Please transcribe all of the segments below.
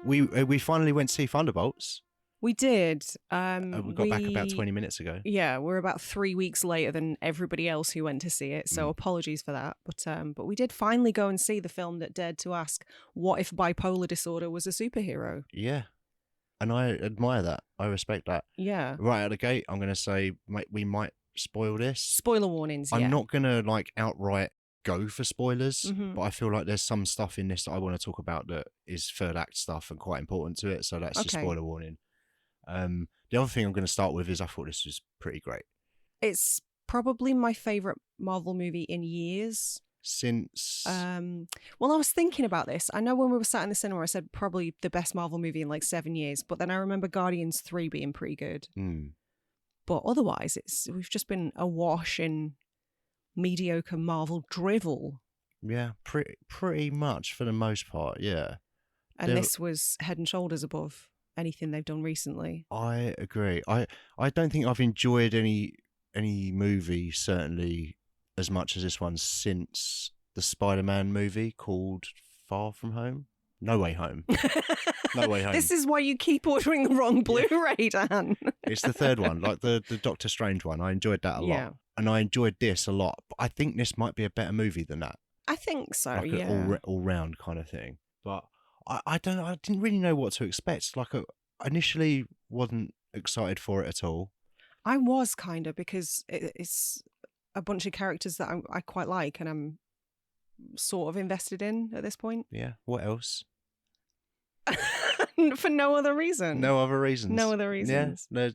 we finally went to see Thunderbolts. We did. We got back about 20 minutes ago. Yeah, we're about 3 weeks later than everybody else who went to see it. So apologies for that. But we did finally go and see the film that dared to ask, what if bipolar disorder was a superhero? Yeah. And I admire that. I respect that. Yeah. Right out of the gate, I'm going to say we might spoil this. Spoiler warnings, yeah. I'm not going to outright go for spoilers, but I feel like there's some stuff in this that I want to talk about that is third act stuff and quite important to it. So that's your spoiler warning. The other thing I'm going to start with is I thought this was pretty great. It's probably my favourite Marvel movie in years. Since... well, I was thinking about this. I know when we were sat in the cinema, I said probably the best Marvel movie in 7 years. But then I remember Guardians 3 being pretty good. But otherwise, we've just been awash in mediocre Marvel drivel. Yeah, pretty much for the most part, yeah. And this was head and shoulders above anything they've done recently. I agree. I don't think I've enjoyed any movie certainly as much as this one since the Spider-Man movie called Far From Home. No Way Home. No Way Home. This is why you keep ordering the wrong Blu-ray, Dan. It's the third one, like the Doctor Strange one. I enjoyed that a lot. And I enjoyed this a lot. But I think this might be a better movie than that. I think so, like an all-round kind of thing. But I didn't really know what to expect. I initially wasn't excited for it at all. I was kind of, because it's a bunch of characters that I quite like and I'm sort of invested in at this point. Yeah. What else? For no other reason. No other reasons. No other reasons. Yeah. There's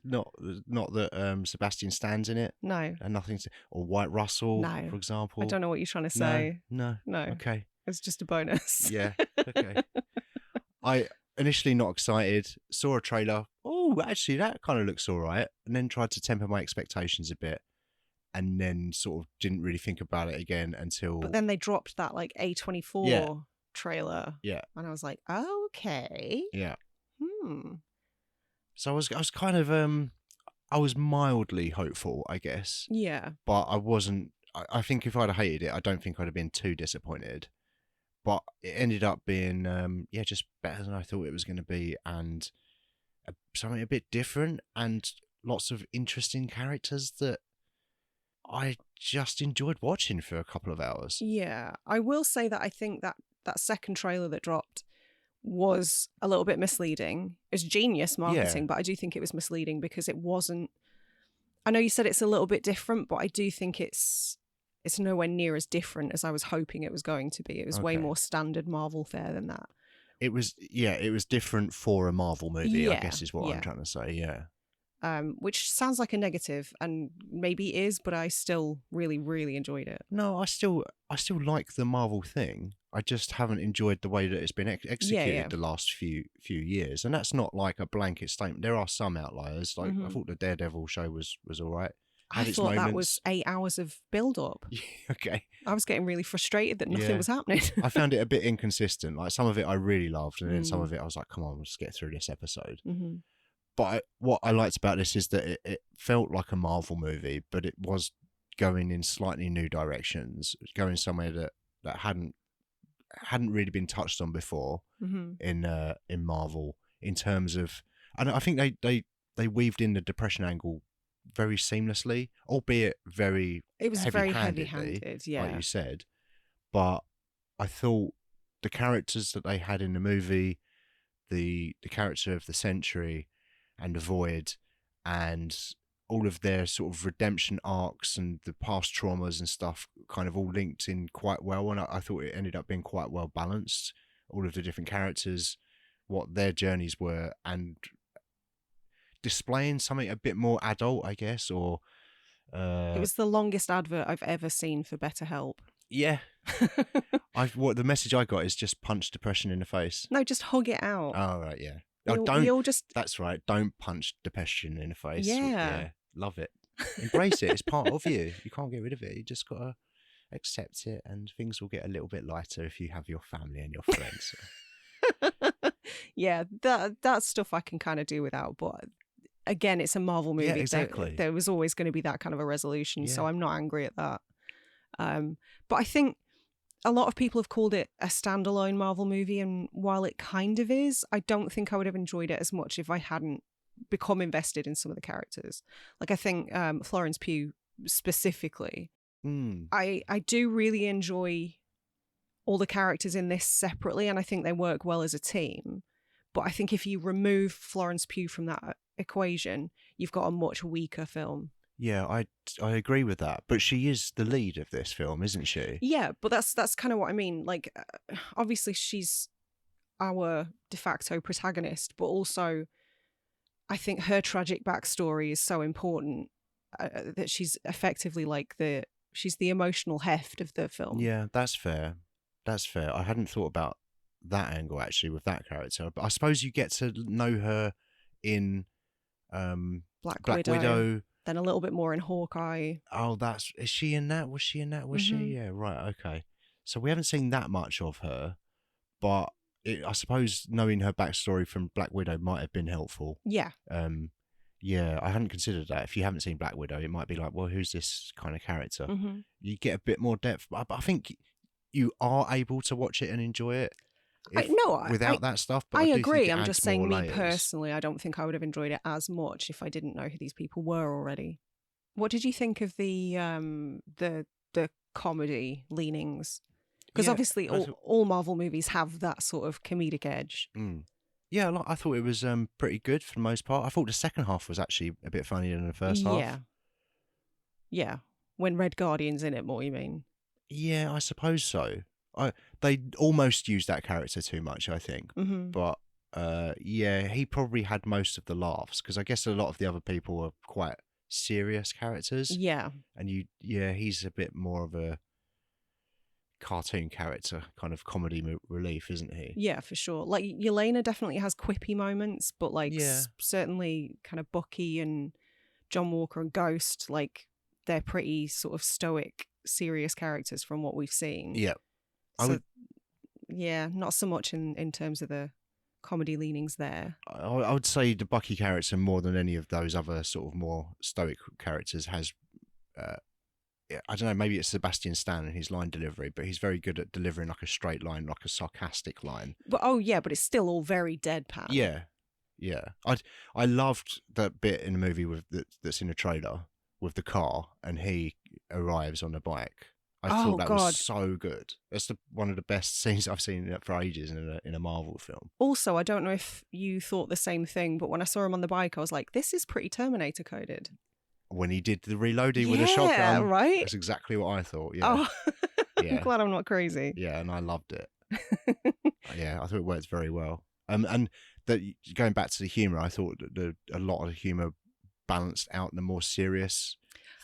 not that Sebastian Stan's in it. No. And nothing. Or White Russell, no. for example. I don't know what you're trying to say. No. Okay. It's just a bonus. Yeah. Okay. I initially not excited. Saw a trailer. Oh, actually, that kind of looks all right. And then tried to temper my expectations a bit. And then sort of didn't really think about it again until... But then they dropped that A24 trailer. Yeah. And I was like, okay. Yeah. So I was kind of... I was mildly hopeful, I guess. Yeah. But I wasn't... I think if I'd have hated it, I don't think I'd have been too disappointed. But it ended up being, just better than I thought it was going to be. And something a bit different. And lots of interesting characters that I just enjoyed watching for a couple of hours. Yeah, I will say that I think that second trailer that dropped was a little bit misleading. It's genius marketing, but I do think it was misleading because it wasn't... I know you said it's a little bit different, but I do think it's nowhere near as different as I was hoping it was going to be. It was way more standard Marvel fare than that. It was different for a Marvel movie, I guess is what I'm trying to say, yeah. Which sounds like a negative, and maybe is, but I still really, really enjoyed it. No, I still like the Marvel thing. I just haven't enjoyed the way that it's been executed the last few years, and that's not like a blanket statement. There are some outliers. I thought the Daredevil show was all right. I thought that was 8 hours of build-up. Okay. I was getting really frustrated that nothing was happening. I found it a bit inconsistent. Like some of it I really loved, and then some of it I was like, come on, let's get through this episode. But what I liked about this is that it felt like a Marvel movie, but it was going in slightly new directions, going somewhere that hadn't really been touched on before in Marvel in terms of, and I think they weaved in the depression angle very seamlessly, albeit very heavy-handed, yeah, like you said. But I thought the characters that they had in the movie, the character of the Sentry and the Void, and all of their sort of redemption arcs and the past traumas and stuff kind of all linked in quite well, and I thought it ended up being quite well balanced, all of the different characters, what their journeys were, and displaying something a bit more adult, I guess, or... It was the longest advert I've ever seen for BetterHelp. Yeah. What the message I got is just punch depression in the face. No, just hug it out. Oh, right, yeah. That's right. Don't punch depression in the face. Yeah. Love it. Embrace it. It's part of you. You can't get rid of it. You just got to accept it, and things will get a little bit lighter if you have your family and your friends. Yeah, that stuff I can kind of do without, but again, it's a Marvel movie. Yeah, exactly. There was always going to be that kind of a resolution, so I'm not angry at that. But I think a lot of people have called it a standalone Marvel movie, and while it kind of is, I don't think I would have enjoyed it as much if I hadn't become invested in some of the characters. Like, I think Florence Pugh specifically, I do really enjoy all the characters in this separately, and I think they work well as a team. But I think if you remove Florence Pugh from that equation, you've got a much weaker film. Yeah, I agree with that. But she is the lead of this film, isn't she? Yeah, but that's kind of what I mean. Like, obviously she's our de facto protagonist, but also I think her tragic backstory is so important that she's effectively like she's the emotional heft of the film. Yeah, that's fair. That's fair. I hadn't thought about that angle actually with that character, but I suppose you get to know her in Black Widow. Then a little bit more in Hawkeye. Oh, is she in that? Was she in that? Was she? Yeah, right, okay. So we haven't seen that much of her, but I suppose knowing her backstory from Black Widow might have been helpful. Yeah. Yeah, I hadn't considered that. If you haven't seen Black Widow, it might be like, well, who's this kind of character? You get a bit more depth, but I think you are able to watch it and enjoy it. Without that stuff. But I do agree. think I'm just saying, me layers. personally, I don't think I would have enjoyed it as much if I didn't know who these people were already. What did you think of the comedy leanings? Because obviously all Marvel movies have that sort of comedic edge. Yeah, I thought it was pretty good for the most part. I thought the second half was actually a bit funnier than the first half. Yeah. When Red Guardian's in it more, you mean? Yeah, I suppose so. They almost used that character too much, I think. But yeah, he probably had most of the laughs because I guess a lot of the other people were quite serious characters. Yeah. And he's a bit more of a cartoon character, kind of comedy relief, isn't he? Yeah, for sure. Like, Yelena definitely has quippy moments, but like certainly kind of Bucky and John Walker and Ghost, like, they're pretty sort of stoic, serious characters from what we've seen. Yeah. Yeah, not so much in terms of the comedy leanings there. I would say the Bucky character, more than any of those other sort of more stoic characters, has I don't know, maybe it's Sebastian Stan and his line delivery, but he's very good at delivering like a straight line, like a sarcastic line. But but it's still all very deadpan. Yeah. I loved that bit in the movie that's in the trailer with the car and he arrives on the bike. I thought that was so good. That's one of the best scenes I've seen for ages in a Marvel film. Also, I don't know if you thought the same thing, but when I saw him on the bike, I was like, this is pretty Terminator coded. When he did the reloading with a shotgun. Right? That's exactly what I thought. Yeah. I'm glad I'm not crazy. Yeah, and I loved it. Yeah, I thought it worked very well. And that, going back to the humour, I thought that a lot of the humour balanced out the more serious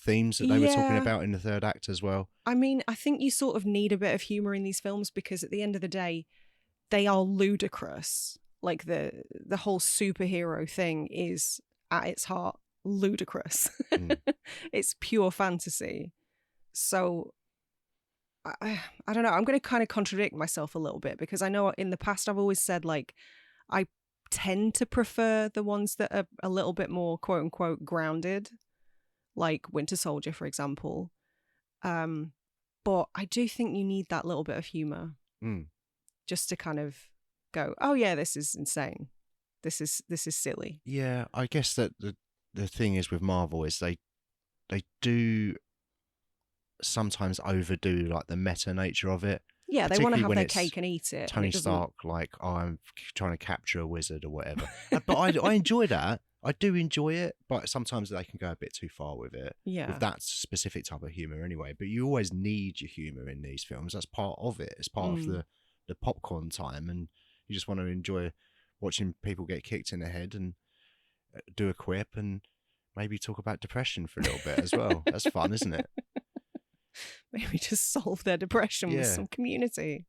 themes that they were talking about in the third act as well. I mean, I think you sort of need a bit of humour in these films because at the end of the day, they are ludicrous. Like the whole superhero thing is at its heart ludicrous. It's pure fantasy. So I don't know, I'm going to kind of contradict myself a little bit because I know in the past I've always said like I tend to prefer the ones that are a little bit more quote unquote grounded, like Winter Soldier, for example. But I do think you need that little bit of humour just to kind of go, oh yeah, this is insane. This is silly. Yeah, I guess that the thing is with Marvel is they do sometimes overdo like the meta nature of it. Yeah, they want to have their cake and eat it. Tony Stark, like, oh, I'm trying to capture a wizard or whatever. But I enjoy that. I do enjoy it, but sometimes they can go a bit too far with it. Yeah. With that specific type of humour anyway. But you always need your humour in these films. That's part of it. It's part of the popcorn time. And you just want to enjoy watching people get kicked in the head and do a quip and maybe talk about depression for a little bit as well. That's fun, isn't it? Maybe just solve their depression with some community.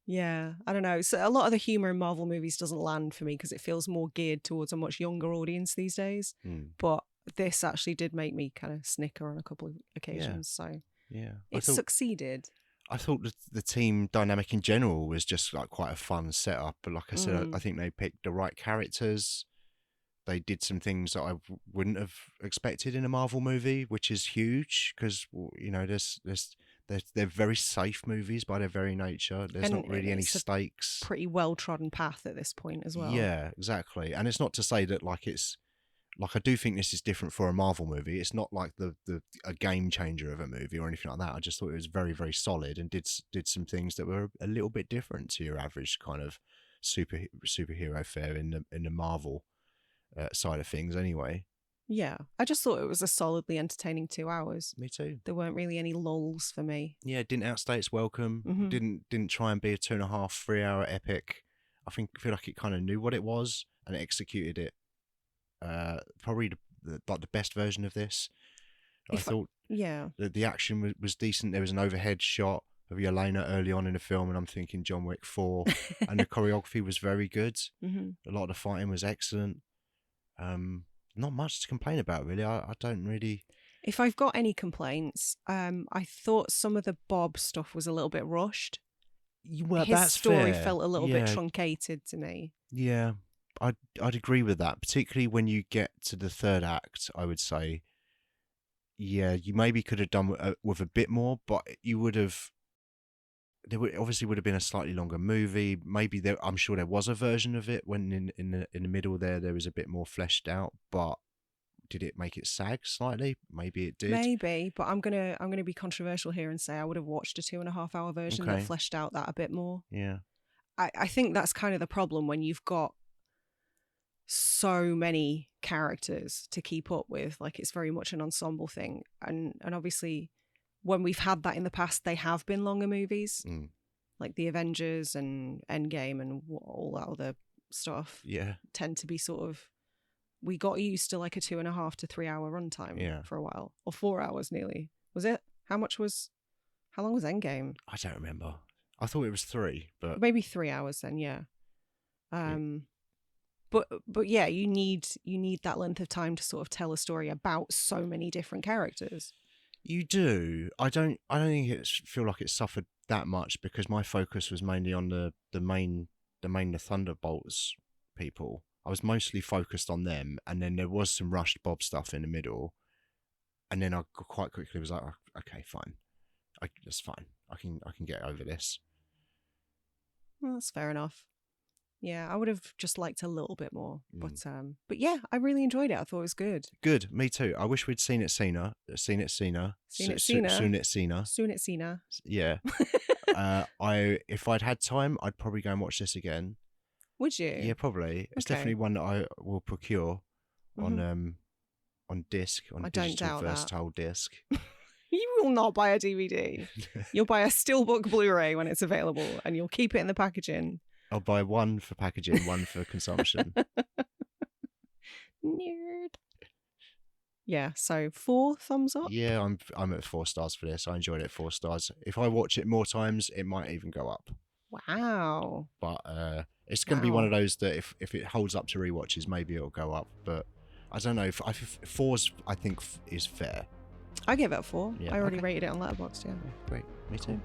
Yeah, I don't know. So a lot of the humour in Marvel movies doesn't land for me because it feels more geared towards a much younger audience these days. But this actually did make me kind of snicker on a couple of occasions. So it succeeded. I thought the team dynamic in general was just like quite a fun setup. But like I said, I think they picked the right characters. They did some things that I wouldn't have expected in a Marvel movie, which is huge because, you know, there's they're very safe movies by their very nature. There's not really any stakes. Pretty well trodden path at this point as well. Yeah, exactly. And it's not to say that like it's like I do think this is different for a Marvel movie. It's not like a game changer of a movie or anything like that. I just thought it was very, very solid and did some things that were a little bit different to your average kind of superhero fare in the Marvel side of things. Anyway. Yeah, I just thought it was a solidly entertaining 2 hours. Me too. There weren't really any lulls for me. Yeah, it didn't outstay its welcome. Mm-hmm. Didn't try and be a 2.5, 3 hour epic. I feel like it kind of knew what it was and it executed it. Probably the best version of this. I thought the action was decent. There was an overhead shot of Yelena early on in the film, and I'm thinking John Wick 4, and the choreography was very good. Mm-hmm. A lot of the fighting was excellent. Not much to complain about, really. I don't really. If I've got any complaints, I thought some of the Bob stuff was a little bit rushed. Well, his that's story fair. felt a little bit truncated to me. Yeah, I'd agree with that, particularly when you get to the third act. I would say, yeah, you maybe could have done with a bit more, but you would have. There obviously would have been a slightly longer movie. Maybe I'm sure there was a version of it when in the middle there was a bit more fleshed out. But did it make it sag slightly? Maybe it did. Maybe, but I'm gonna be controversial here and say I would have watched a 2.5 hour version that fleshed out that a bit more. Yeah, I think that's kind of the problem when you've got so many characters to keep up with. Like, it's very much an ensemble thing, and obviously when we've had that in the past, they have been longer movies, like the Avengers and Endgame and all that other stuff. Yeah, tend to be sort of, we got used to like a 2.5 to 3 hour runtime for a while, or 4 hours nearly. Was it? How long was Endgame? I don't remember. I thought it was 3, but maybe 3 hours then. Yeah. But yeah, you need that length of time to sort of tell a story about so many different characters. You do. I don't think feel like it suffered that much because my focus was mainly on the Thunderbolts people. I was mostly focused on them, and then there was some rushed Bob stuff in the middle, and then I quite quickly was like, okay, fine, that's fine. I can get over this. Well, that's fair enough. Yeah, I would have just liked a little bit more, but yeah, I really enjoyed it. I thought it was good. Good, me too. I wish we'd seen it sooner. Yeah. If I'd had time, I'd probably go and watch this again. Would you? Yeah, probably. It's definitely one that I will procure on disc, on digital versatile disc. You will not buy a DVD. You'll buy a Steelbook Blu-ray when it's available, and you'll keep it in the packaging. I'll buy one for packaging, one for consumption. Nerd. Yeah, so 4 thumbs up? Yeah, I'm at 4 stars for this. I enjoyed it 4 stars. If I watch it more times, it might even go up. Wow. But it's going to be one of those that if it holds up to rewatches, maybe it'll go up. But I don't know. If 4's, I think, is fair. I give it a 4. Yeah, I already rated it on Letterboxd, yeah. Great. Me too.